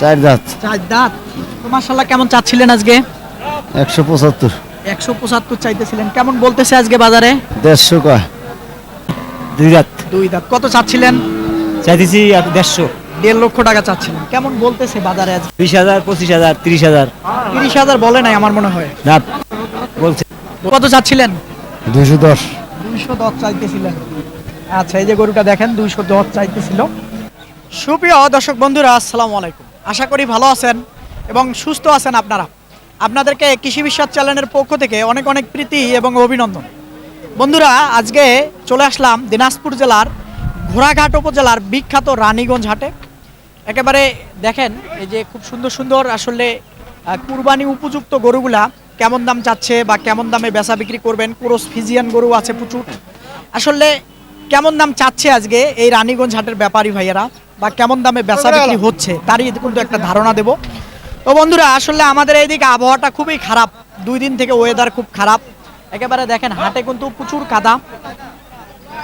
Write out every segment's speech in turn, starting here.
চার দাঁত। চার দাঁত। তো মাশাআল্লাহ কেমন চাচ্ছিলেন আজকে? 175। 175 চাইতেছিলেন, কেমন বলতেছে আজকে বাজারে? 150 কয়। দুই দাঁত দুই দাঁত। কত চাচ্ছিলেন? চাইতেছি 150। 1.5 লক্ষ টাকা চাচ্ছিলেন, কেমন বলতেছে বাজারে আজকে? 20,000, 25,000, 30,000। 30,000 বলে নাই আমার মনে হয়। না বলছে। কত চাচ্ছিলেন? 210। 210 চাইতেছিলেন। আচ্ছা, এই যে গরুটা দেখেন 210 চাইতেছিল। সুপ্রিয় দর্শক বন্ধুরা, আসসালামু আলাইকুম। আশা করি ভালো আছেন এবং সুস্থ আছেন আপনারা। আপনাদেরকে কৃষি বিশ্বাস চ্যানেলের পক্ষ থেকে অনেক অনেক প্রীতি এবং অভিনন্দন। বন্ধুরা, আজকে চলে আসলাম দিনাজপুর জেলার ঘোড়াঘাট উপজেলার বিখ্যাত রানীগঞ্জ হাটে। একেবারে দেখেন এই যে খুব সুন্দর সুন্দর আসলে কুরবানি উপযুক্ত গরুগুলা কেমন দাম চাচ্ছে বা কেমন দামে বেচা বিক্রি করবেন। ক্রস ফিজিয়ান গরু আছে প্রচুর। আসলে কেমন দাম চাচ্ছে আজকে এই রানীগঞ্জ হাটের ব্যাপারী ভাইয়েরা বা কেমন দামে বেচা বিক্রি হচ্ছে তারই কিন্তু একটা ধারণা দেব। তো বন্ধুরা, আসলে আমাদের এইদিকে আবহাওয়াটা খুবই খারাপ, 2 দিন থেকে ওয়েদার খুব খারাপ। একেবারে দেখেন হাটে কিন্তু প্রচুর কাদা।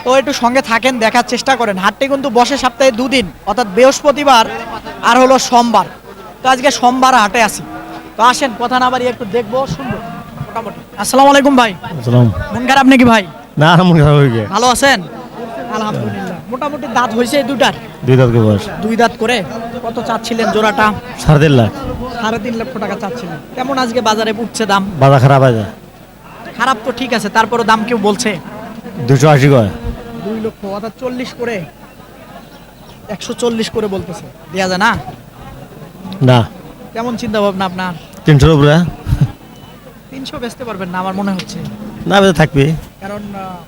তো একটু সঙ্গে থাকেন, দেখার চেষ্টা করেন। হাটটি কিন্তু বসে সপ্তাহে 2 দিন, অর্থাৎ বৃহস্পতিবার আর হলো সোমবার। তো আজকে সোমবার হাটে আসি। তো আসেন, কথা না বাড়িয়ে একটু দেখবো শুনবো মোটামুটি। আসসালামু আলাইকুম ভাই। আসসালাম। মন খারাপ নাকি ভাই? না মনে হয় কি? ভালো আছেন? আলহামদুলিল্লাহ। মোটামুটি দাঁত হয়েছে এই দুটার? 2 দাঁত কে বয়স। 2 দাঁত করে। কত চাচ্ছিলেন জোড়াটা? 3.5 লাখ। 3.5 লক্ষ টাকা চাচ্ছিলেন। কেমন আজকে বাজারে উঠছে দাম? বাজার খারাপ আছে। খারাপ তো ঠিক আছে, তারপরে দাম কেউ বলছে 280 কয়। 2 লক্ষ, অর্থাৎ 40 করে, 140 করে বলতেছে। দেয়া যায় না? না কেমন চিন্তা ভাবনা আপনার? 300 উপরে। 300 বেচতে পারবেন না আমার মনে হচ্ছে, না বেঁচে থাকবে। কারণ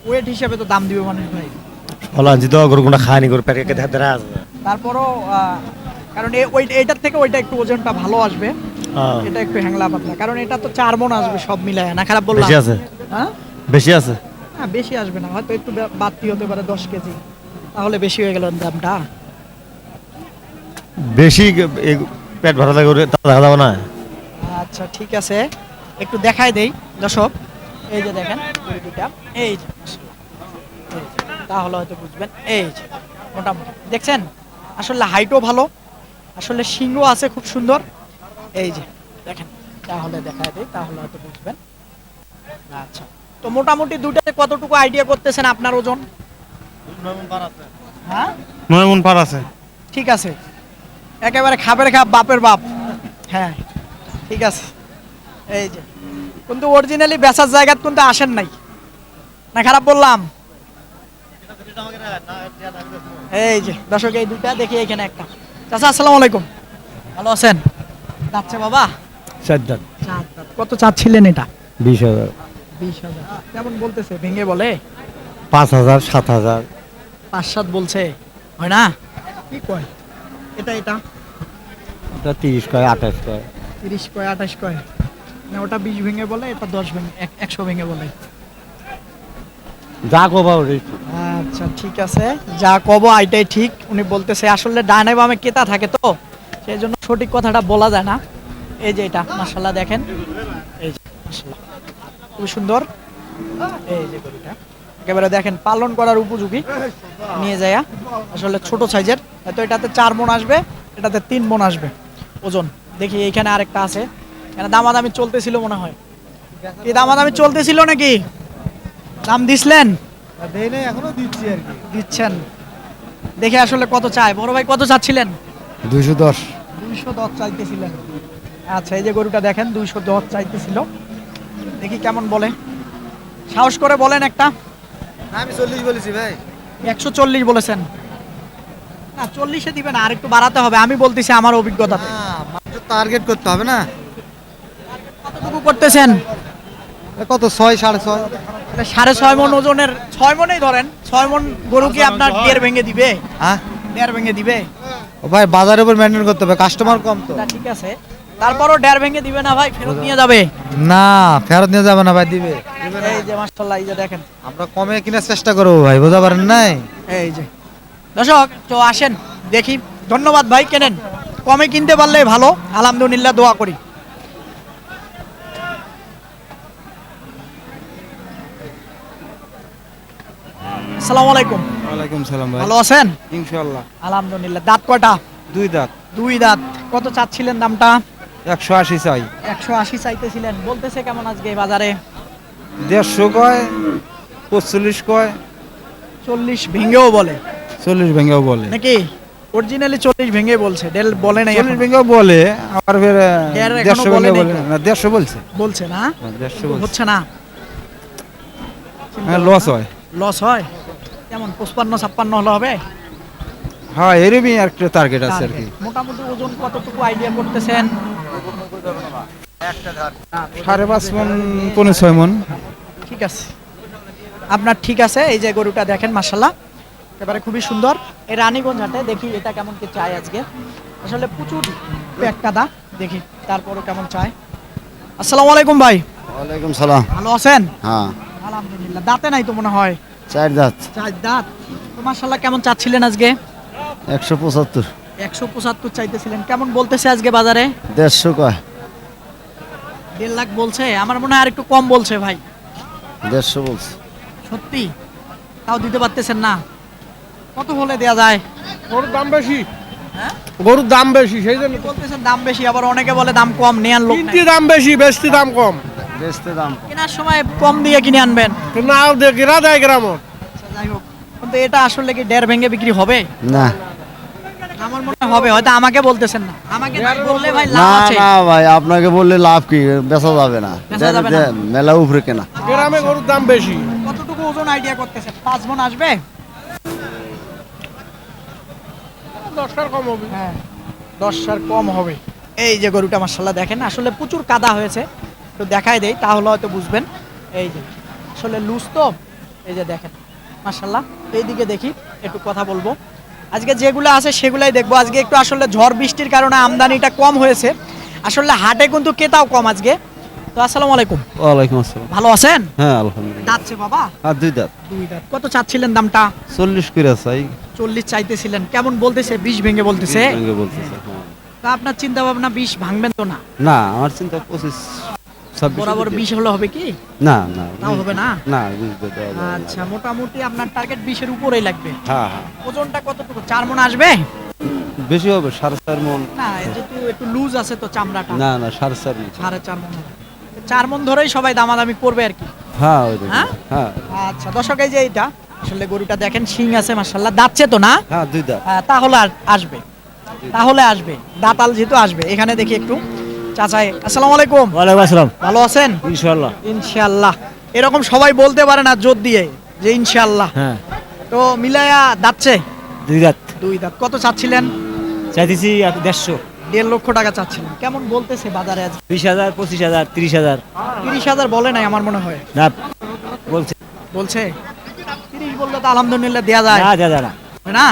ওয়েট হিসাবে তো দাম দিবে মানুষ ভাই। হলাঞ্জি তো গরু কোনটা খায়নি, গরু পেটে ধরে আছে। তারপরও কারণ এইটার থেকে ওইটা একটু ওজনটা ভালো আসবে, এটা একটু হ্যাংলা পাতলা, কারণ এটা তো 4 মণ আসবে সব মিলায়। না খারাপ বললাম? বেশি আছে। হ্যাঁ, বেশি আছে। হ্যাঁ বেশি আসবে না, হয়তো একটু বাড়তি হতে পারে 10 কেজি, তাহলে বেশি হয়ে গেল দামটা। বেশি পেট ভরা থাকে তা দেখা যাবে না। আচ্ছা ঠিক আছে, একটু দেখাই দেই দর্শক। এই যে দেখেন গরু দুটা, এই যে এই যে, তাহলে হয়তো বুঝবেন। এই যে মোটামুটি দেখছেন, আসলে হাইটও ভালো, আসলে সিংহ আছে খুব সুন্দর। এই যে দেখেন, তাহলে দেখাই দেই, তাহলে হয়তো বুঝবেন। আচ্ছা, তো মোটামুটি দুটাতে কতটুকু আইডিয়া করতেছেন আপনার ওজন? হ্যাঁ 9 মণ পার আছে। ঠিক আছে, একেবারে খাপের খাপ, বাপের বাপ। হ্যাঁ ঠিক আছে। এই যে কিন্তু অরিজিনালি বেচার জায়গা কিন্তু আসেন নাই, না খারাপ বললাম? এই যে দর্শক, এই দুটা দেখি, এখানে একটা। চাচা আসসালামু আলাইকুম, ভালো আছেন? যাচ্ছে বাবা? 4 দাঁত। চার দাঁত। কত চাচ্ছিলেন এটা? 20,000। 20,000। কেমন বলতেছে, ভেঙে বলে? 5,000, 7,000। 5-7 বলছে, হয় না? কি কয় এটা? এটা এটা 30 কয়, 28 কয়। 30 কয়, 28 কয়। না ওটা 20 ভেঙে বলে, এটা 10 ভেঙে, 100 ভেঙে বলে। যা কবা ওই। আচ্ছা ঠিক আছে, যা কব আইটাই ঠিক। উনি বলতেছে আসলে ডানে বামে কেতা থাকে তো, সেই জন্য সঠিক কথাটা বলা যায় না। এই যে এটা মাশাআল্লাহ দেখেন, এই যে মাশাআল্লাহ খুব সুন্দর। এই যে গরুটা একেবারে দেখেন পালন করার উপযোগী, নিয়ে যায় আসলে ছোট সাইজের। হয়তো এটাতে 4 মণ আসবে, এটাতে 3 মণ আসবে ওজন। দেখি এইখানে আরেকটা আছে, এখানে দামাদামি চলতেছিল মনে হয়। কি দামাদামি চলতেছিল নাকি? দাম দিছিলেন? এখনো দিচ্ছি আর কি। দিচ্ছেন। দেখে আসলে কত চায় বড় ভাই? কত চাচ্ছিলেন? 210। 210 চাইতেছিলেন। আচ্ছা, এই যে গরুটা দেখেন 210 চাইতেছিল। দেখি কেমন বলে, সাহস করে বলেন একটা। আমি 40 বলেছি ভাই। 140 বলেছেন? না 40-এ দিবেন, আর একটু বাড়াতে হবে। আমি বলতেছি আমার অভিজ্ঞতাতে। মাত্র টার্গেট করতে হবে না। কতটুকু করতেছেন? কত 6, 6.5। 6.5 মণ ওজনের, 6 মণই ধরেন। 6 মণ গরু কি আপনার 1.5 ভেঙে দিবে? হ্যাঁ 1.5 ভেঙে দিবে? ভাই, বাজারের উপর মেনটেন করতে হবে, কাস্টমার কম তো। তা ঠিক আছে, তারপরও 1.5 ভেঙে দিবে না ভাই? ফেরত নিয়ে যাবে? না, ফেরত নিয়ে যাবে না ভাই, দিবে। এই যে মাশাআল্লাহ, এই যে দেখেন। আমরা কমে কেনার চেষ্টা করবো ভাই, বুঝতে পারেন নাই? এই যে দর্শক, তো আসেন দেখি। ধন্যবাদ ভাই, কেনেন, কমে কিনতে পারলে ভালো। আলহামদুলিল্লাহ, দোয়া করি। আসসালামু আলাইকুম। ওয়ালাইকুম সালাম ভাই। ভালো আছেন? ইনশাআল্লাহ। আলহামদুলিল্লাহ। দাঁত কয়টা? 2 দাঁত। 2 দাঁত। কত চাচ্ছিলেন দামটা? 180 চাই। 180 চাইতেছিলেন, বলতেছে কেমন আজকে বাজারে? 150 কয়, 45 কয়, 40 ভেঙেও বলে 40 ভেঙেও বলে। নাকি? অরিজিনালি 40 ভেঙে বলছে, ডেল বলে নাই 40 এখনো। ভেঙেও বলে, আবার ফের এর এখনো 150 বলে ভেঙে নাই বলে তো। না, 150 বলছে। বলছে না? 150 বলছে। হচ্ছে না, হ্যাঁ, লস হয়। লস হয়। কেমন 55-56 হলে হবে? হ্যাঁ, এরকমই একটা টার্গেট আছে আর কি। মোটামুটি ওজন কতটুকু আইডিয়া করতেছেন? 5.5 মন, 5.6 মন। ঠিক আছে, আপনার ঠিক আছে। এই যে গরুটা দেখেন মাশাল্লাহ, একেবারে খুবই সুন্দর। এই রানীগঞ্জ হাটে দেখি এটা কেমন কি চাই আজকে। আসলে প্রচুর পেট কাদা, দেখি তারপরও কেমন চাই। আসসালামু আলাইকুম ভাই, ওয়ালাইকুম সালাম। ভালো আছেন? হ্যাঁ, আলহামদুলিল্লাহ। দাঁতে নাই তো মনে হয়? 4 দাঁত, 4 দাঁত। তো মাশাল্লাহ, কেমন চাচ্ছিলেন আজকে? 175, 175 চাইতেছিলেন, কেমন বলতেছে আজকে বাজারে? 150 কয়, 1.5 লাখ বলছে। আমার মনে হয় আর একটু কম বলছে ভাই। 150 বলছে। সত্যি? তাও দিতে পারতেছেন না? কত হলে দেয়া যায়? গরুর দাম বেশি, হ্যাঁ, গরুর দাম বেশি, সেই জন্য বলতেছেন দাম বেশি, আবার অনেকে বলে দাম কম, নেয়ার লোক নাই। কিনতি দাম বেশি, বেচতি দাম কম। বেচতে দাম কেনার সময় কম দিয়ে কিনে আনবেন। তো নাও গিরা দেয় গ্রামত। আচ্ছা, যাই হোক, কিন্তু এটা আসলে কি 1.5 ভেঙে বিক্রি হবে? না, আমার মনে হয় হবে, হয়তো আমাকে বলতেছেন না। আমাকে না বললে ভাই না লাভ আছে। না ভাই, আপনাকে বললে লাভ কি? বেচা যাবে না, বেচা যাবে না। মেলা উপরে কেনা। গ্রামে গরুর দাম বেশি। কতটুকু ওজন আইডিয়া করতেছেন? 5 মণ আসবে? 10টার কম হবে। হ্যাঁ, 10 আর কম হবে। এই যে গরুটা মাশাআল্লাহ দেখেন, আসলে প্রচুর কাদা হয়েছে, তো দেখাই দেই তাহলে হয়তো বুঝবেন। এই যে আসলে লুজ তো, এই যে দেখেন মাশাআল্লাহ। এইদিকে দেখি, একটু কথা বলবো। আজকে যেগুলো আছে সেগুলাই দেখবো। আজকে একটু আসলে ঝড় বৃষ্টির কারণে আমদানিটা কম হয়েছে, আসলে হাটে কিন্তু ক্রেতাও কম আজকে। তো আসসালামু আলাইকুম, ওয়ালাইকুম আসসালাম। ভালো আছেন? হ্যাঁ, আলহামদুলিল্লাহ। দাঁতছে বাবা? আর 2 দাঁত, 2 দাঁত। কত চাচ্ছিলেন দামটা? 40 করে চাই। 40 চাইতেছিলেন, কেমন বলতেছে? 20 ভেঙে বলতেছে। ভেঙে বলতেছে। তা আপনার চিন্তা ভাবনা 20 ভাঙবেন তো না? না, আমার চিন্তা 25, 26। বরাবর 20 হলে হবে কি? না না, তাও হবে না? না, 20 দেওয়া যাবে না। আচ্ছা, মোটামুটি আপনার টার্গেট 20 এর উপরেই লাগবে। হ্যাঁ হ্যাঁ, ওজনটা কতটুকু? 4 মণ আসবে? বেশি হবে, 4.5 মন। না, যেহেতু একটু লুজ আছে তো চামড়াটা। না না, 4.5 মন। 4.5 মণ হবে। 4 মণ ধরেই সবাই দামাদামি করবে আর কি। হ্যাঁ, ওই দেখুন। হ্যাঁ? হ্যাঁ আচ্ছা, দর্শক এই যে এইটা আসলে গরুটা দেখেন, শিং আছে মাশাআল্লাহ, দাঁতছে তো না? হ্যাঁ, 2 দাঁত। হ্যাঁ, তাহলে আসবে, তাহলে আসবে, দাঁতাল যেহেতু আসবে। এখানে দেখি একটু চাচাই। আসসালামু আলাইকুম, ওয়ালাইকুম আসসালাম, ভালো আছেন? ইনশাআল্লাহ। ইনশাআল্লাহ। এরকম সবাই বলতে পারে না জোর দিয়ে যে ইনশাআল্লাহ। হ্যাঁ, তো মিলায়া দাঁতছে 2 দাঁত 2 দাঁত। কত চাচ্ছিলেন? চাইতেছি 150, 1.5 লক্ষ টাকা চাচ্ছিলেন, কেমন বলতেছে বাজারে আজ? 20,000, 25,000, 30,000। 30,000 বলে নাই আমার মনে হয়। না, বলছে বলছে 30 বললে তো আলহামদুলিল্লাহ দেয়া যায় না, দাদা না, না?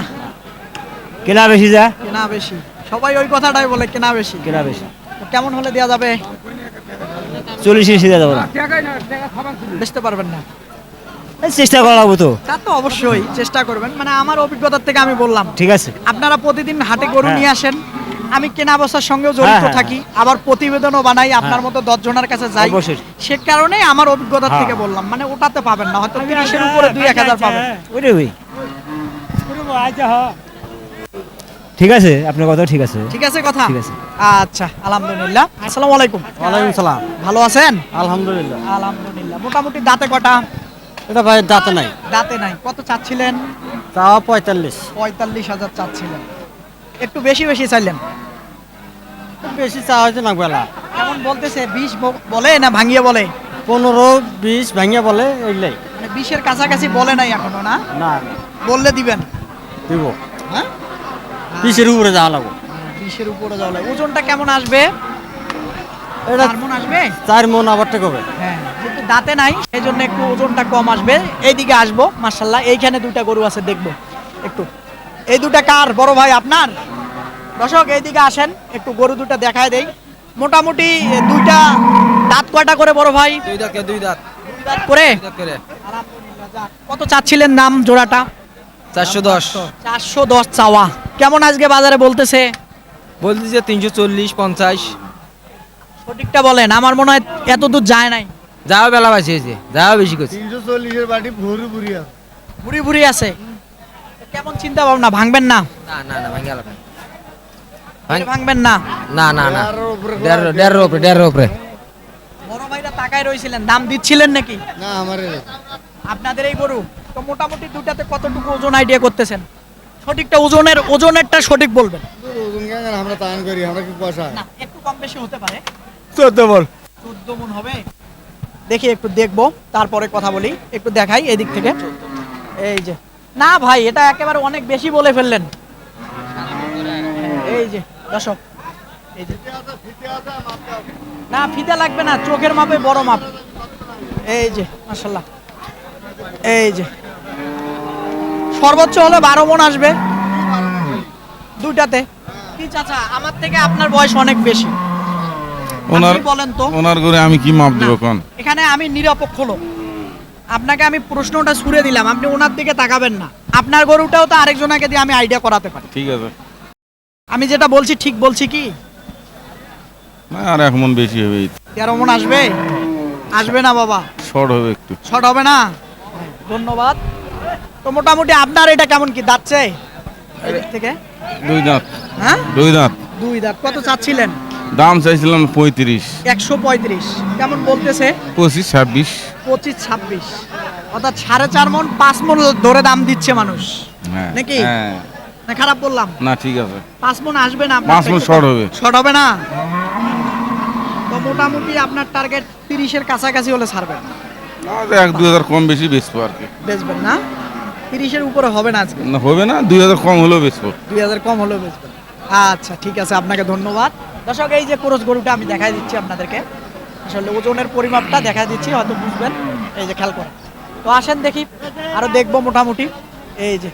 কেনা বেশি যা, কেনা বেশি, সবাই ওই কথাটাই বলে, কেনা বেশি। কেনা বেশি। তো কেমন হলে দেয়া যাবে? 40-60 দেওয়া যাবে না, বেচতে পারবেন না? এই চেষ্টা করা লাগবে তো। তা তো অবশ্যই চেষ্টা করবেন, মানে আমার অভিজ্ঞতার থেকে আমি বললাম। ঠিক আছে, আপনারা প্রতিদিন হাটে গরু হ্যাঁ। নিয়ে আসেন, আমি কেনা বেচার সঙ্গেও জড়িত হ্যাঁ, থাকি, আবার প্রতিবেদনও বানাই, আপনার মতো 10 জনের কাছে যাই। অবশ্যই। সে কারণে আমার অভিজ্ঞতার হ্যাঁ। থেকে বললাম, মানে ওটাতে পাবেন না, হয়তো 30-এর উপরে 2-1000 পাবেন। ওইটাই ওই। ঠিক আছে, আপনার কথা ঠিক আছে। ঠিক আছে কথা? ঠিক আছে। আচ্ছা, আলহামদুলিল্লাহ। আসসালামু আলাইকুম। ওয়ালাইকুম সালাম। ভালো আছেন? আলহামদুলিল্লাহ। আলহামদুলিল্লাহ। মোটামুটি দাঁতে কটা? এটা ভাই দাঁতে নাই। দাঁতে নাই। কত চাচ্ছিলেন? তাও 45। 45,000 চাচ্ছিলেন, একটু বেশি বেশি চাইলেন। খুব বেশি চা হয়তো না বেলা। কেমন বলতেছে? 20 বলে না ভাঙিয়ে বলে? 15-20 ভাঙিয়ে বলে, এইলাই। মানে 20-এর কাছাকাছি বলে নাই এখনো না? না, বললে দিবেন? দিব। হ্যাঁ, 20-এর উপরে যাওয়া লাগবে। 20-এর উপরে যাওয়া। ওজনটা কেমন আসবে? এটা 4 মণ আসবে? 4 মন আবার টেক হবে। হ্যাঁ, যেহেতু দাঁতে নাই সেই জন্য একটু ওজনটা কম আসবে। এইদিকে আসবো, মাশাআল্লাহ এইখানে 2টা গরু আছে, দেখবো একটু। এই 2টা কার? বড় ভাই আপনার? দর্শক এইদিকে আসেন, একটু গরু 2টা দেখায় দেই। মোটামুটি 2টা দাঁত কয়টা করে বড় ভাই? 2 দাঁত, 2 দাঁত। 2 দাঁত করে? করে আলহামদুলিল্লাহ, যাক। কত চাচ্ছিলেন দাম জোড়াটা? 410। 410 চাওয়া। কেমন আজকে বাজারে বলতেছে? বলতেছে 340-50। সঠিকটা বলেন, আমার মনে হয় এত দূর যায় নাই। যাও বেলা বাঁচিয়েছে, যাও বেশি করছে। 340-এর বাটি ভুরি ভুরি আছে। ভুরি ভুরি আছে। কেমন চিন্তা ভাবনা, ভাঙবেন না? না না না, ভাঙে গেল। এটা ভাঙবেন না। না না না 1.5 উপরে বড় ভাইরা তাকায় রইছিলেন, দাম দিচ্ছিলেন নাকি? না আমার আপনাদের এই গরু তো মোটামুটি দুটাতে কতটুকু ওজন আইডিয়া করতেছেন? সঠিকটা ওজনেরটা সঠিক বলবেন। আমরা তান করি আমরা কি পয়সা না, একটু কম বেশি হতে পারে। 14 বল 14 মণ হবে। দেখি একটু দেখবো, তারপরে কথা বলি। একটু দেখাই এদিক থেকে। এই যে, না ভাই এটা একেবারে অনেক বেশি বলে ফেললেন। এই যে দর্শক, এই যে না ফিতে লাগবে না, চোখের মাপে বড় মাপ। এই যে মাশাআল্লাহ, এই যে সর্বোচ্চ হলে 12 মণ আসবে দুইটাতে। কি চাচা, আমার থেকে আপনার বয়স অনেক বেশি, আপনি বলেন তো। ওনার করে আমি কি মাপ দেবো না, কোন? এখানে আমি নিরপেক্ষ লোক, আপনাকে আমি প্রশ্নটা ছুড়ে দিলাম, আপনি ওনার দিকে তাকাবেন না। আপনার গরুটাও তো আরেকজনকে দিয়ে আমি আইডিয়া করাতে পারি। ঠিক আছে, আমি যেটা বলছি ঠিক বলছি কি? না আর 1 মণ বেশি হবে, 13 মণ আসবে? আসবে না বাবা, শর্ট হবে একটু। শর্ট হবে না। ধন্যবাদ। তো মোটামুটি আপনার এটা কেমন কি দাঁতছে এদিক থেকে? 2 দাঁত, হ্যাঁ 2 দাঁত। 2 দাঁত। কত চাচ্ছিলেন? দাম চাইছিলাম 35, 135। কেমন বলতেছে? 25, 26। 25, 26, অর্থাৎ 4.5 মণ 5 মণ ধরে দাম দিচ্ছে মানুষ হ্যাঁ নাকি? হ্যাঁ, না খারাপ বললাম? না ঠিক আছে। 5 মণ আসবে না? 5 মণ শর্ট হবে। শর্ট হবে না। তো মোটামুটি আপনার টার্গেট 30-এর কাছাকাছি হলে ছাড়বেন, 1-2 কম বেশি বেচবো আর কি। বেচবেন না? 30-এর উপরে হবে না আজকে? না হবে না, 2 কম হলেও বেচবো। 2000 কম হলেও বেচবেন। আচ্ছা ঠিক আছে, আপনাকে ধন্যবাদ। দর্শক, এই যে ক্রস গরুটা আমি দেখাই দিচ্ছি আপনাদেরকে, আসলে ওজনের পরিমাপটা দেখাই দিচ্ছি, হয়তো বুঝবেন। এই যে খেয়াল করে, তো আসেন দেখি আরো দেখবো মোটামুটি। এই যে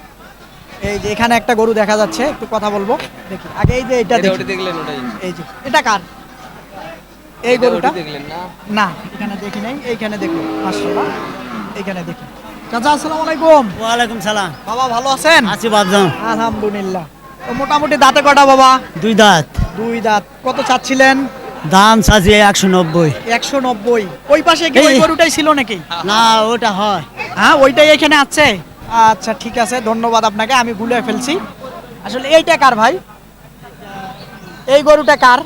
এখানে একটা গরু দেখা যাচ্ছে, একটু কথা বলবো দেখি আগে। এই যে এটা দেখি, দেখলেন ওটাই এই যে এটা কার? এই গরুটা দেখলেন না? না, এখানে দেখি নাই, এইখানে দেখুন মাশাআল্লাহ, এইখানে দেখি। চাচা আসসালামু আলাইকুম। ওয়ালাইকুম সালাম। বাবা ভালো আছেন? আছি বাপজান। আলহামদুলিল্লাহ। তো মোটামুটি দাঁতে কটা বাবা? 2 দাঁত। 2 দাঁত। কত চাচ্ছিলেন? দাম চাচ্ছি 190। 190। ওই পাশে কি ওই এই- গরুটাই ছিল নাকি? না ওটা হয়। হ্যাঁ ওইটাই এখানে আছে। আচ্ছা ঠিক আছে, ধন্যবাদ আপনাকে, আমি ভুলে ফেলছি। আসলে এইটা কার ভাই? এই গরুটা কার?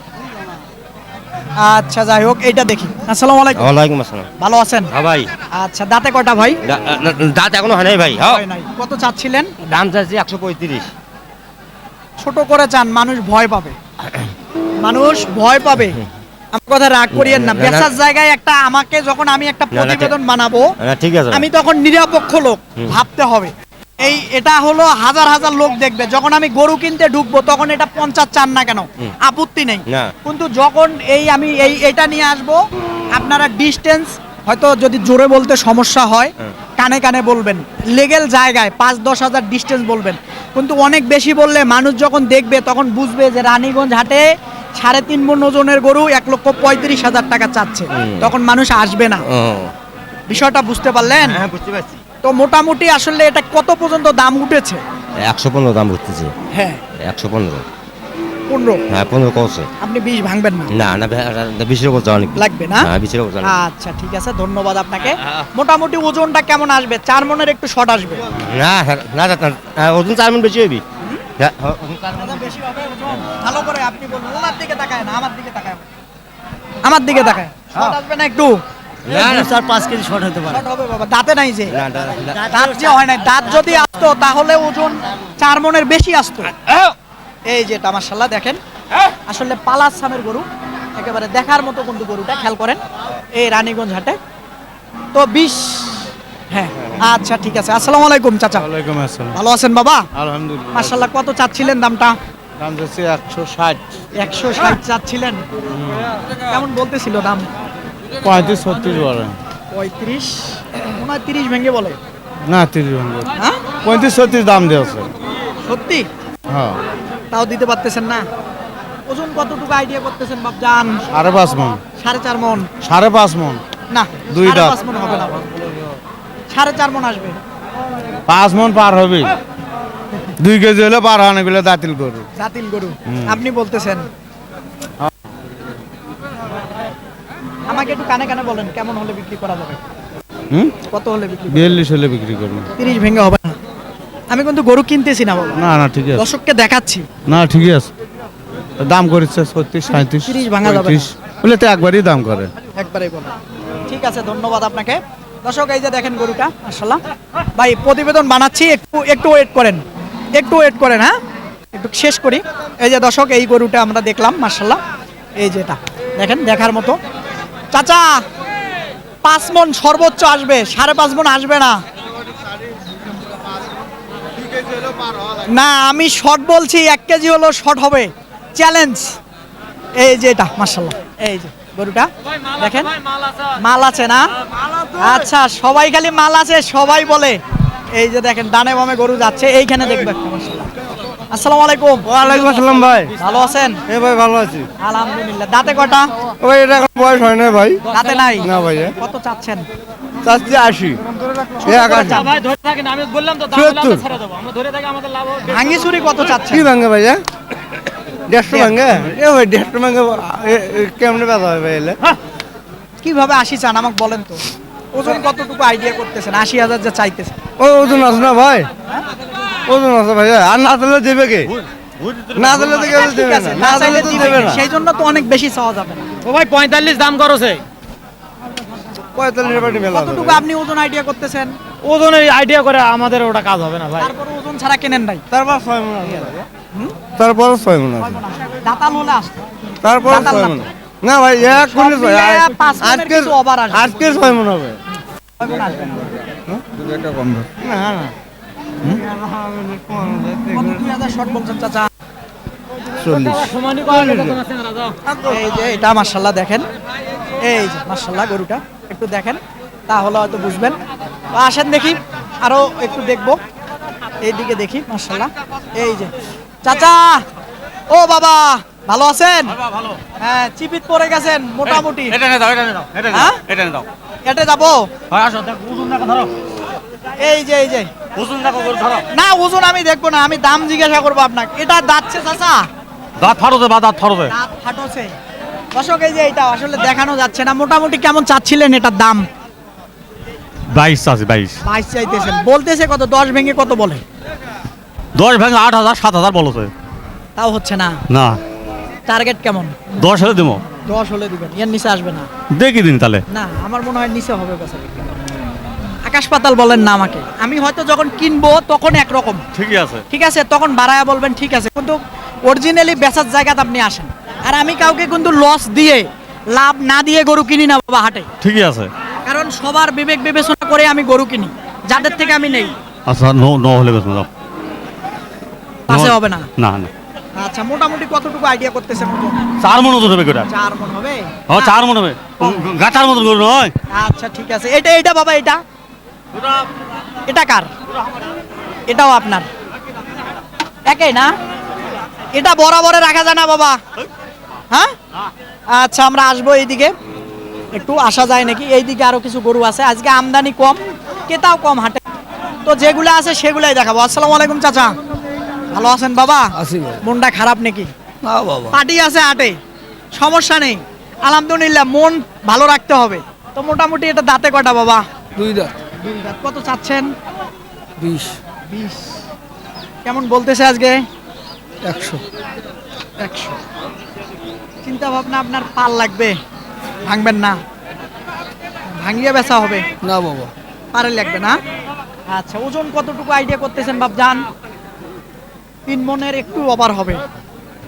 আচ্ছা যাই হোক, এইটা দেখি। আসসালামু আলাইকুম। ওয়ালাইকুম আসসালাম। ভালো আছেন? হ্যাঁ ভাই, আচ্ছা দাঁতে কটা ভাই? দাঁত এখনো হয় নাই ভাই। হ্যাঁ, হয় নাই। কত চাচ্ছিলেন? দাম চাচ্ছি 135। ছোট করে চান, মানুষ ভয় পাবে, মানুষ ভয় পাবে। আমার কথা রাগ করিয়েন না, না, না, বেচার জায়গায় একটা আমাকে যখন আমি একটা প্রতিবেদন বানাবো, ঠিক আছে। আমি তখন নিরপেক্ষ লোক ভাবতে হবে। এটা হলো হাজার হাজার লোক দেখবে, যখন আমি গরু কিনতে ঢুকবো তখন এটা 50 চান না কেন, আপত্তি নেই। না। কিন্তু যখন আমি এটা নিয়ে আসবো, আপনারা ডিস্টেন্স হয়তো যদি জোরে বলতে সমস্যা হয় কানে কানে বলবেন, লিগ্যাল জায়গায় 5-10 হাজার ডিস্টেন্স বলবেন। কিন্তু অনেক বেশি বললে মানুষ যখন দেখবে তখন বুঝবে যে রানীগঞ্জ হাটে 3.5 মণ ওজনের গরু 1,35,000 টাকা চাচ্ছে, তখন মানুষ আসবে না। বিষয়টা বুঝতে পারলেন? হ্যাঁ বুঝতে পারছি। তো মোটামুটি আসলে এটা কত পর্যন্ত দাম উঠেছে? 115 দাম উঠতেছে। হ্যাঁ 115। 15। হ্যাঁ 15 কমছে। আপনি 20 ভাঙবেন না? না না 20 করতে অনেক লাগবে না? হ্যাঁ 20 করতে অনেক। আচ্ছা ঠিক আছে, ধন্যবাদ আপনাকে। মোটামুটি ওজনটা কেমন আসবে? 4 মণের একটু শর্ট আসবে? না না ওজন 4 মণ বেশি হবি। বেশি হবে ওজন? ভালো করে আপনি বলুন, ওনার দিকে তাকায় না, আমার দিকে তাকায়। আমার দিকে তাকায়। শর্ট আসবে না একটু? 4-5 কেজি শর্ট হতে পারে। শর্ট হবে বাবা, দাঁতে নাই যে। না না দাঁত যে হয় নাই, দাঁত যদি আসতো তাহলে ওজন 4 মণের বেশি আসতো। এই যে এটা মাশাআল্লাহ দেখেন, আসলে পালাস সামের গরু, একেবারে দেখার মতো কিন্তু গরুটা, খেয়াল করেন এই রানীগঞ্জ হাটে। তো 20। হ্যাঁ আচ্ছা ঠিক আছে। আসসালামু আলাইকুম চাচা। ওয়ালাইকুম আসসালাম। ভালো আছেন বাবা? আলহামদুলিল্লাহ। মাশাআল্লাহ। কত চাচ্ছিলেন দামটা? দাম যাচ্ছে 160। 160 চাচ্ছিলেন? কেমন বলতেছিল দাম? 35-36 বলেন। 35, মনে হয় 30 ভেঙে বলে। না 30 ভাঙবে। হ্যাঁ 35-36 দাম দিয়েছে। সত্যি? হ্যাঁ তাও দিতে পারতেছেন না? ওজন কতটুকু আইডিয়া করতেছেন বাপজান? 5.5 মণ। 4.5 মণ? 5.5 মণ। না 2 দাঁত। 5.5 মণ হবে না, 4.5 মণ আসবে। 5 মণ পার হবে। 2 কেজি হলে পার হয় না, এগুলো দাঁতিল গরু। জাতিল গরু আপনি বলতেছেন? আমাকে একটু কানে কানে বলেন, কেমন হলে বিক্রি করা যাবে? কত হলে বিক্রি? 42 হলে বিক্রি করবো। 30 ভেঙে হবে না? আমি কিন্তু গরু কিনতেছি না বাবা, না না ঠিক আছে। দর্শককে দেখাচ্ছি। না ঠিকই আছে। দাম করেছে 36 37 30 ভাঙা যাবে না। 35 বলে তো একবারই দাম করে। একবারেই বলো। ঠিক আছে, ধন্যবাদ আপনাকে। দর্শক এই যে দেখেন গরুটা মাশাআল্লাহ। ভাই প্রতিবেদন বানাচ্ছি, একটু ওয়েট করেন, হ্যাঁ একটু শেষ করি। এই যে দর্শক এই গরুটা আমরা দেখলাম মাশাআল্লাহ। এই যে এটা দেখেন, দেখার মতো। চাচা 5 মণ সর্বোচ্চ আসবে, 5.5 মণ আসবে না। না আমি শর্ট বলছি, 1 কেজি হলো শর্ট হবে, চ্যালেঞ্জ। এই যে এটা মাশাআল্লাহ, এই যে গরুটা দেখেন, মাল আছে না? আচ্ছা সবাই খালি মাল আছে সবাই বলে। এই যে দেখেন ডানে বামে গরু যাচ্ছে, এইখানে দেখবে একটা মাশাআল্লাহ। আসসালামু আলাইকুম। ওয়ালাইকুম আসসালাম ভাই। ভালো আছেন? এ ভাই ভালো আছি। আলহামদুলিল্লাহ। দাঁতে কটা? ওই এটা এখন বয়স হয় না ভাই। দাঁতে নাই? না ভাই। কত চাচ্ছেন? চাচ্ছি 80। ভাই ধরে থাকেন, আমি বললাম তো দাম বললাম তো ছেড়ে দেব। আমরা ধরে থাকি, আমাদের লাভ হবে। ভাঙি চুরি কত চাচ্ছেন? কি ভাঙে ভাই? 150 ভাঙে? এ ভাই 150 ভাঙে কেমনে বেচা হয় ভাই এলে? কিভাবে 80 চান আমাকে বলেন তো? ওজন কতটুকু আইডিয়া করতেছেন? 80,000 যা চাইতেছেন। ওই ওজন আছে না ভাই? ওজন আছে ভাই। আর না দিলে দেবে কে? না দিলে তো কেউ ঠিক দেবে আছে, না। না না চাইলে দিলে তো দিবে দেবে না। না। সেই জন্য তো অনেক বেশি চাওয়া যাবে না। ও ভাই 45 দাম করছে। 45 বাটি মেলা। কতটুকু আপনি ওজন আইডিয়া করতেছেন? ওজনের আইডিয়া করে আমাদের ওটা কাজ হবে না ভাই। তারপর ওজন ছাড়া কেনেন নাই। তারপর 6 মণ আছে। তারপর 6 মণ আছে। দাতাল হলে আসতো। তারপর দাতাল 6 না। মণ। না ভাই এক সব কোন মিলে 5 মণের কিছু ওভার আসবে। আজকে 6 মণ হবে। কয় মণ আসবে? না না। কত 2000 শর্ট বলছেন চাচা? 40। এই যে এটা মাশাআল্লাহ দেখেন, এই যে মাশাআল্লাহ গরুটা একটু দেখেন, তাহলে হয়তো বুঝবেন। তো আসেন দেখি, আরো একটু দেখবো। এইদিকে দেখি মাশাআল্লাহ। এই যে চাচা, ও বাবা ভালো আছেন? হ্যাঁ, চিপিত পড়ে গেছেন মোটামুটি। হ্যাঁ? এটা যাবো। এই যে না ওজন আমি দেখবো না, আমি দাম জিজ্ঞাসা করবো আপনাকে। এটা দাঁতছে চাচা? দাঁত ফাটছে বা দাঁত ফাটছে। দাঁত ফাটছে। দর্শক এই যে এটা আসলে দেখানো যাচ্ছে না। মোটামুটি কেমন চাচ্ছিলেন এটার দাম? 22 আছে 22। 22 চাইতেছেন, বলতেছে কত? 10 ভেঙে কত বলে? 10 ভেঙে 8000 7000 বলছে। তাও হচ্ছে না। না টার্গেট কেমন? 10 হলে দেবো। 10 হলে দিবেন, এর নিচে আসবে না। দেখি দিন তাহলে। না আমার মনে হয় নিচে হবে বেচা বিক্রি। আকাশ পাতাল বলেন না আমাকে। আমি হয়তো যখন কিনবো তখন একরকম, ঠিকই আছে। ঠিক আছে, তখন বাড়ায়া বলবেন ঠিক আছে, কিন্তু অরিজিনালি বেচার জায়গাতে আপনি আসেন। আর আমি কাউকে কিন্তু লস দিয়ে লাভ না দিয়ে গরু কিনি না বাবা হাটে। ঠিকই আছে। কারণ সবার বিবেক বিবেচনা করে আমি গরু কিনি, যাদের থেকে আমি নেই। আচ্ছা নো হলে বেশ দাও। পাশে হবে না। না না। আচ্ছা মোটামুটি কতটুকু আইডিয়া করতেছেন? 4 মণ ওজন হবে গোটা। 4 মণ হবে। হ্যাঁ 4 মণ হবে। গাটার মতো গরু নয়। আচ্ছা ঠিক আছে। এটা বাবা, এটা কার? এটাও আপনার? একই না? এটা বরাবরে রাখা যায় না বাবা? হ্যাঁ আচ্ছা, আমরা আসবো এইদিকে, একটু আসা যায় নাকি? এইদিকে আরো কিছু গরু আছে। আজকে আমদানি কম, ক্রেতাও কম হাটে, তো যেগুলো আছে সেগুলাই দেখাবো। আসসালামু আলাইকুম চাচা, ভালো আছেন বাবা? মনটা খারাপ নাকি? না বাবা। পার্টি আছে হাটে, সমস্যা নেই আলহামদুলিল্লাহ, মন ভালো রাখতে হবে। তো মোটামুটি এটা দাঁতে কটা বাবা? 2 দাঁত। 2 দাঁত। কত চাচ্ছেন? 20 20। কেমন বলতেছে আজকে? 100। চিন্তা ভাবনা আপনার পাল লাগবে, ভাঙবেন না? ভাঙিয়ে বেচা হবে না বাবা। পারে লাগবে না? আচ্ছা ওজন কতটুকু আইডিয়া করতেছেন বাপজান? 3 মণের একটু ওভার হবে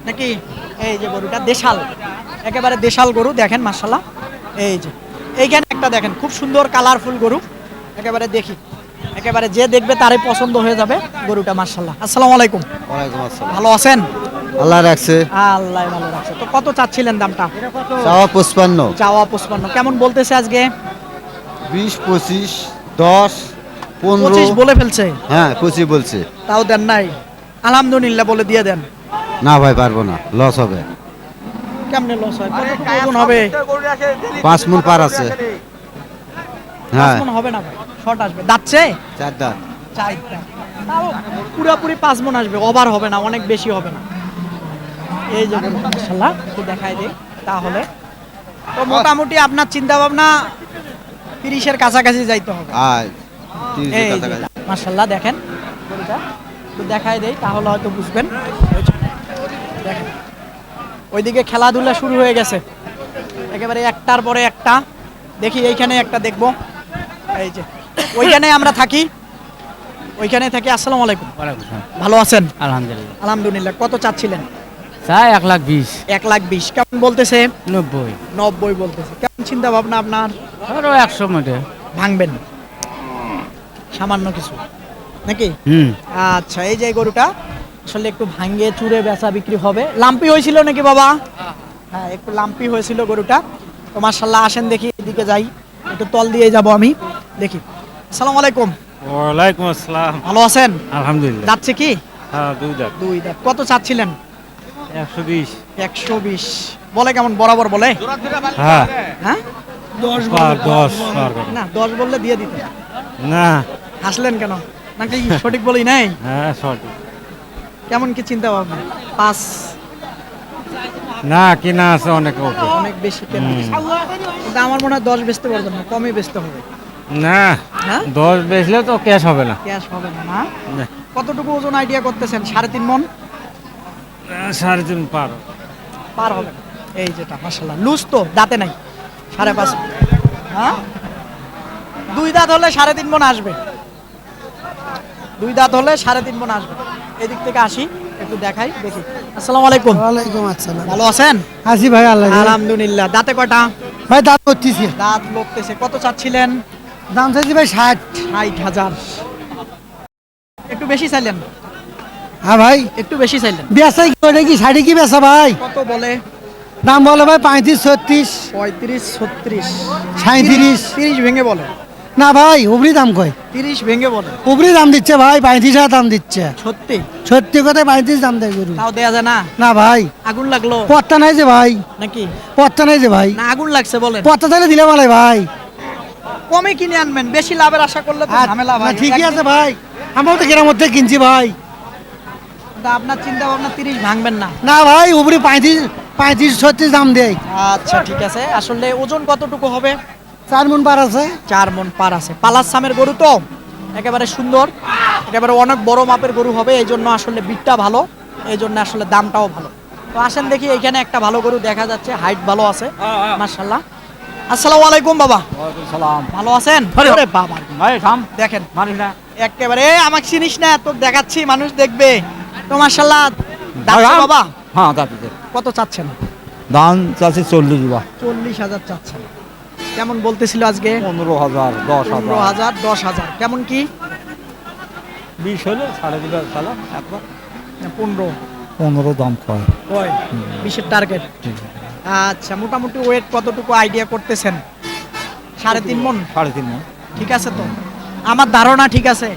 নাকি? এই যে গরুটা দেশাল, একেবারে দেশাল গরু দেখেন মাশাআল্লাহ। এই যে এইখানে একটা দেখেন খুব সুন্দর কালারফুল গরু, একেবারে দেখি, একেবারে যে দেখবে তারই পছন্দ হয়ে যাবে গরুটা মাশাআল্লাহ। আসসালামু আলাইকুম। ওয়ালাইকুম আসসালাম। ভালো আছেন? আল্লাহ রাখছে। আল্লাহ ভালো রাখছে। তো কত চাচ্ছিলেন দামটা? চাওয়া 55। চাওয়া 55। কেমন বলতেছে আজকে? 20 25 10 15। 25 বলে ফেলছে? হ্যাঁ 25 বলছে। তাও দেন নাই? আলহামদুলিল্লাহ বলে দিয়ে দেন। না ভাই পারবো না, লস হবে। কেমনে লস হয়? কতটুকু ওজন হবে? 5 মণ পার আছে। 5 হ্যাঁ মণ হবে না ভাই, শর্ট আসবে। দাঁতছে? 4 দাঁত। 4 দাঁত। তাও পুরোপুরি 5 মণ আসবে, ওভার হবে না, অনেক বেশি হবে না। এই যে মাশাআল্লাহ একটু দেখাই দেই তাহলে। তো মোটামুটি আপনার চিন্তা ভাবনা 30-এর কাছাকাছি যাইতে হবে। আর 30 এই টাকা। মাশাআল্লাহ দেখেন গরুটা একটু দেখাই দেই তাহলে হয়তো বুঝবেন। এই যে, দেখেন ওইদিকে খেলাধুলা শুরু হয়ে গেছে একেবারে একটার পরে একটা। দেখি এইখানে একটা দেখবো, এই যে ওইখানে আমরা থাকি, ওইখানে থাকি। আসসালামু আলাইকুম, ভালো আছেন? আলহামদুলিল্লাহ। আলহামদুলিল্লাহ। কত চাচ্ছিলেন? চাই 1,20,000। 1,20,000 কেমন বলতেছে? 90। 90 বলতেছে। কেমন চিন্তা ভাবনা আপনার? ধরো 100 মধ্যে ভাঙবেন সামান্য কিছু নাকি? হুম। আচ্ছা, এই যে গরুটা আসলে একটু ভাঙ্গে চুরে বেচা বিক্রি হবে। লাম্পি হয়েছিল নাকি বাবা? হ্যাঁ, একটু লাম্পি হয়েছিল গরুটা। তো মাশাআল্লাহ, আসেন দেখি, এদিকে যাই, একটু তল দিয়ে যাব আমি, দেখি। আসসালামু আলাইকুম। ওয়ালাইকুম আসসালাম। ভালো আছেন? আলহামদুলিল্লাহ। যাচ্ছে কি? হ্যাঁ, 2 দাঁত। 2 দাঁত। কত চাচ্ছিলেন? 120। 120 বলে? কেমন বরাবর বলে? হ্যাঁ, হ্যাঁ, 10 না 10 বললে দিয়ে দিতে। না। হাসলেন কেন? নাকি সঠিক বলি নাই? হ্যাঁ, সঠিক। কেমন কি চিন্তা ভাবনা? 5? না, কিনা আছে অনেক। অনেক বেশি কেনা। কিন্তু আমার মনে হয় 10 বেচতে পারবেন না, কমই বেচতে হবে। না, হ্যাঁ, 10 বেচলে তো ক্যাশ হবে না। ক্যাশ হবে না। না, কতটুকু ওজন আইডিয়া করতেছেন? 3.5 মণ 3.5 পার। পার হবে। এই যেটা মাশাআল্লাহ লুজ তো, দাঁতে নাই। 5.5। হ্যাঁ, 2 দাঁত হলে 3.5 মণ আসবে। 2 দাঁত হলে 3.5 মণ আসবে। এদিক থেকে আসি, একটু দেখাই, দেখি। আসসালামু আলাইকুম। ওয়ালাইকুম আসসালাম। ভালো আছেন? আসি ভাই, আল্লাহ। আলহামদুলিল্লাহ। দাঁতে কয়টা? ভাই দাঁত করতেছি। দাঁত লড়তেছে। কত চাচ্ছিলেন? দাম চাইছি ভাই 60। 60,000। একটু বেশি চাইলেন? হ্যাঁ ভাই, একটু বেশি চাইলেন। বেচাই করে কি 60 কি বেচা ভাই? কত বলে? দাম বলে ভাই 35, 36, 35, 36, 37। 30 ভেঙে বলে। না ভাই, উপরি দাম কয়। 30 ভেঙে বলে। উপরি দাম দিচ্ছে ভাই, 35,000 দাম দিচ্ছে। সত্যি? সত্যি কথা, 35 দাম দেয় গরু। তাও দেয়া যায় না? না ভাই, আগুন লাগলো পত্তা নাই যে ভাই, নাকি? পত্তা নাই যে ভাই। না আগুন লাগছে বলেন। পত্তা তাহলে দিলে বলে ভাই। কমে কিনে আনবেন, বেশি লাভের আশা করলে তো ঝামেলা না, ভাই। ঠিকই আছে ভাই, আমরাও তো গ্রামের থেকে কিনছি ভাই। কিন্তু আপনার চিন্তা ভাবনা 30 ভাঙবেন না। না ভাই, উপরে 35, 36 দাম দেয়। আচ্ছা ঠিক আছে। আসলে ওজন কতটুকু হবে? 4 মণ পার আছে। 4 মণ পার আছে। পালাস সামের গরু তো একেবারে সুন্দর, একেবারে অনেক বড় মাপের গরু হবে, এই জন্য আসলে বিটটা ভালো, এই জন্য আসলে দামটাও ভালো। তো আসেন দেখি, এখানে একটা ভালো গরু দেখা যাচ্ছে, হাইট ভালো আছে মাশাআল্লাহ। আসসালামু আলাইকুম বাবা। সালাম। ভালো আছেন? আরে আরে বাবা, ভাই থাম, দেখেন মানিস না। একেবারে আমাকে চিনিস না, তো দেখাচ্ছি, মানুষ দেখবে তো মাশাআল্লাহ। দাম দাম? বাবা হ্যাঁ, দাঁতিতে। কত চাচ্ছেন? দাম চাচ্ছি 40 বা 40,000 চাচ্ছেন। কেমন বলতেছিল আজকে? 15,000, 10,000। 15,000, 10,000। কেমন কি? 20 হলে ছাড়ে দিবে সালা একবার। না, 15 15 দাম কয়। হয় 20-এর টার্গেট। আচ্ছা, মোটামুটি ওয়েট কতটুকু আইডিয়া করতেছেন? 3.5 মণ? 3.5 মণ। ঠিক আছে তো? আমার ধারণা ঠিক আছে?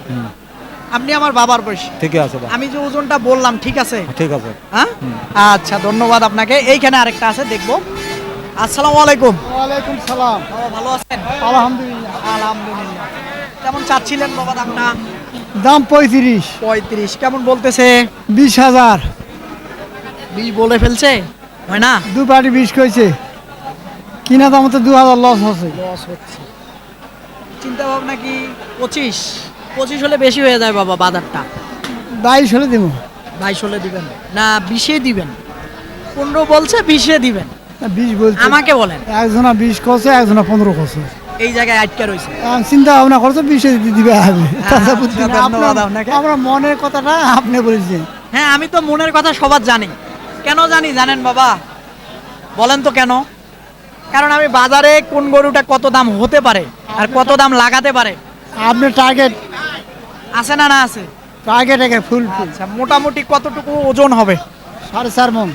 আপনি আমার বাবার বয়স, ঠিক আছে ভাই, আমি যে ওজনটা বললাম ঠিক আছে? ঠিক আছে। হ্যাঁ, আচ্ছা ধন্যবাদ আপনাকে। এইখানে আরেকটা আছে, দেখবো। আসসালামু আলাইকুম। ওয়ালাইকুম সালাম। বাবা ভালো আছেন? আলহামদুলিল্লাহ। আলহামদুলিল্লাহ। কেমন চাচ্ছিলেন বাবা দামটা? দাম 35। 35 কেমন বলতেছে? 20,000। 20 বলে ফেলছে? হয় না? দু বাড়ি 20 কইছে, কিনা দাম তো 2,000 লস আছে। লস হচ্ছে। চিন্তা ভাবনা কি 25? 25 হলে বেশি হয়ে যায় বাবা বাজারটা। 22 হলে দেবো। 22 হলে দিবেন না 20-এ দিবেন? 15 বলছে, 20-এ দিবেন? 20 বলছে। আমাকে বলেন। একজনা 20 করছে, একজনা 15 করছে। এই জায়গায় আটকা রয়েছে। এখন চিন্তা ভাবনা করছে 20 দিবে হবে। তাছাড়া বুদ্ধি আচ্ছা, না। ধন্যবাদ আপনার- আপনাকে। আমরা মনের কথাটা আপনি বলেছেন। হ্যাঁ, আমি তো মনের কথা সবার জানি। কেন জানি জানেন বাবা? বলেন তো কেন? কারণ আমি বাজারে কোন গরুটা কত দাম হতে পারে আর কত দাম লাগাতে পারে আপনার টার্গেট, আছে না? না আছে। টার্গেট একে ফুল ফুল। আচ্ছা, মোটামুটি কতটুকু ওজন হবে? 4.5 মণ।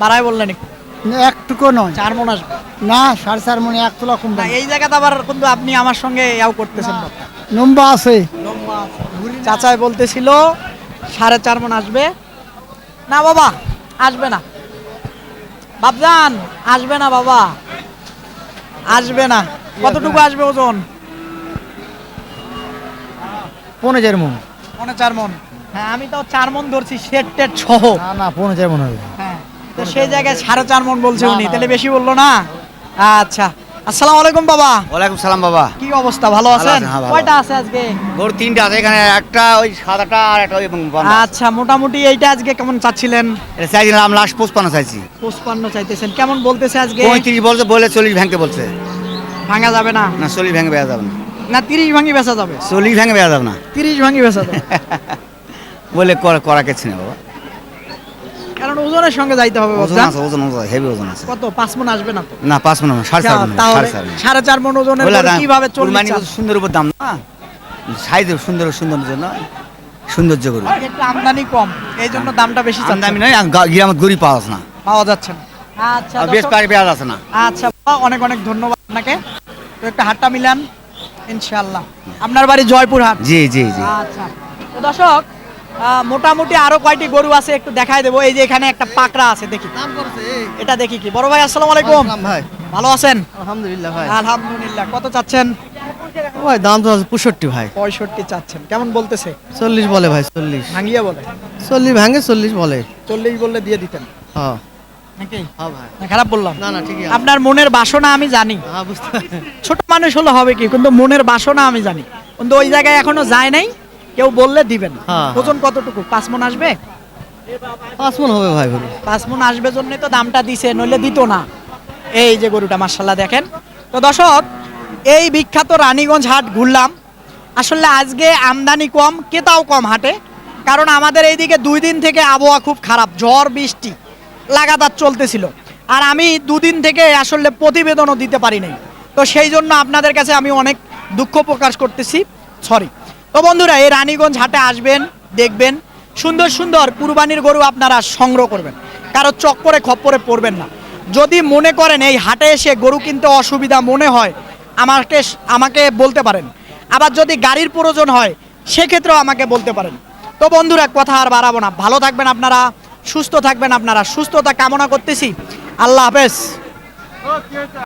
বাড়ায় বললেন একটু। একটুকু নয়। 4 মণ আসবে না, 4.5 মণ 1 তোলা কম না। দাম। এই জায়গাতে আবার কিন্তু আপনি আমার সঙ্গে ইয়াও করতেছেন না। লম্বা আছে। চাচাই বলতেছিল 4.5 মণ আসবে না বাবা, আসবে না বাবজান, আসবে না বাবা, আসবে না। কতটুকু আসবে ওজন? 15 মণ। 4.5 মণ। হ্যাঁ, আমি তো 4 মণ ধরছি, শেড টেড সহ। না 15 মণ হবে। হ্যাঁ, তো সেই জায়গায় 4.5 মণ বলছে না, উনি, না। তাহলে বেশি বললো না? আচ্ছা, আসসালামু আলাইকুম বাবা। ওয়ালাইকুম সালাম বাবা। কি অবস্থা, ভালো আছেন? আছি, হ্যাঁ, ভালো। কয়টা আছে আজকে? গরু তিনটা আছে এখানে, একটা ওই সাদাটা আর একটা ওই আচ্ছা, মোটামুটি এইটা আজকে কেমন চাচ্ছিলেন? এটা চাইছিলাম লাস্ট 55 চাইছি। 55 চাইতেছেন, কেমন বলতেছে আজকে? 35 বলছে, বলে 40 ভাঙতে বলছে। ভাঙা যাবে না? না 40 ভেঙে বেয়া যাবে না, না 30 ভাঙি বেচা যাবে? 40 ভেঙে বেয়া যাবে না 30 ভাঙি বেচা যাবে। বলে করা কেছে না বাবা। কারণ ওজনের সঙ্গে যাইতে হবে ওজন বাবা। আছে, ওজন হেভি ওজন আছে। কত 5 মণ আসবে না তো? না 5 মণ না, 4.5 মণ। তাহলে 4.5 মণ ওজনের বলে গরু দাম, কিভাবে কুরবানি চলবে? কত সুন্দর উপর দাম না, সাইজ সুন্দর জন্য সৌন্দর্য গরু। একটু আমদানি কম, এই জন্য দামটা বেশি চাচ্ছেন। দামি নয়, গ্রামত গরু পাওয়া যাচ্ছে না, পাওয়া যাচ্ছে না। আচ্ছা আর বেশ দর্শক, পারি পেঁয়াজ আছে না। আচ্ছা বাবা, অনেক অনেক ধন্যবাদ আপনাকে। তো একটা হাটটা মিলান ইনশাআল্লাহ। আপনার বাড়ি জয়পুরহাট? জি জি জি। আচ্ছা, তো দর্শক মোটামুটি আরো কয়টি গরু আছে একটু দেখাই দেবো। এই যে এখানে একটা পাকড়া আছে, দেখি এটা দেখি কি। বড় ভাই আসসালামু আলাইকুম। ভাই ভালো আছেন? আলহামদুলিল্লাহ ভাই। আলহামদুলিল্লাহ। কত চাচ্ছেন? ভাই দাম তো আছে 65 ভাই। 65 চাচ্ছেন, কেমন বলতেছে? 40 বলে ভাই, 40 ভাঙ্গিয়া বলে? 40 ভাঙে, 40 বলে। 40 বললে দিয়ে দিতেন হ্যাঁ নাকি? হ্যাঁ ভাই। না খারাপ বললাম? না না ঠিকই আছে। আপনার মনের বাসনা আমি জানি, হ্যাঁ বুঝতে ছোট মানুষ হলে হবে কি, কিন্তু মনের বাসনা আমি জানি। কিন্তু ওই জায়গায় এখনো যায় নাই, কেউ বললে দিবেন। হ্যাঁ। ওজন কতটুকু? 5 মণ আসবে? 5 মণ হবে ভাই গরু। 5 মণ আসবে জন্য তো দামটা দিছে, নইলে দিত না। এই যে গরুটা মাশাআল্লাহ দেখেন। তো দর্শক, এই বিখ্যাত রানীগঞ্জ হাট ঘুরলাম। আসলে আজকে আমদানি কম, ক্রেতাও কম হাটে, কারণ আমাদের এইদিকে 2 দিন থেকে আবহাওয়া খুব খারাপ, ঝড় বৃষ্টি লাগাতার চলতেছিল। আর আমি 2 দিন থেকে আসলে প্রতিবেদনও দিতে পারি নাই। তো সেই জন্য আপনাদের কাছে আমি অনেক দুঃখ প্রকাশ করতেছি, সরি। তো বন্ধুরা, এই রানীগঞ্জ হাটে আসবেন, দেখবেন সুন্দর সুন্দর কুরবানির গরু আপনারা সংগ্রহ করবেন, কারো চক্করে খপ্পরে পড়বেন না। যদি মনে করেন এই হাটে এসে গরু কিনতে অসুবিধা মনে হয়, আমাকে বলতে পারেন। আবার যদি গাড়ির প্রয়োজন হয় সেক্ষেত্রেও আমাকে বলতে পারেন। তো বন্ধুরা, কথা আর বাড়াবো না, ভালো থাকবেন আপনারা, সুস্থ থাকবেন আপনারা, সুস্থতা কামনা করতেছি। আল্লাহ হাফেজ।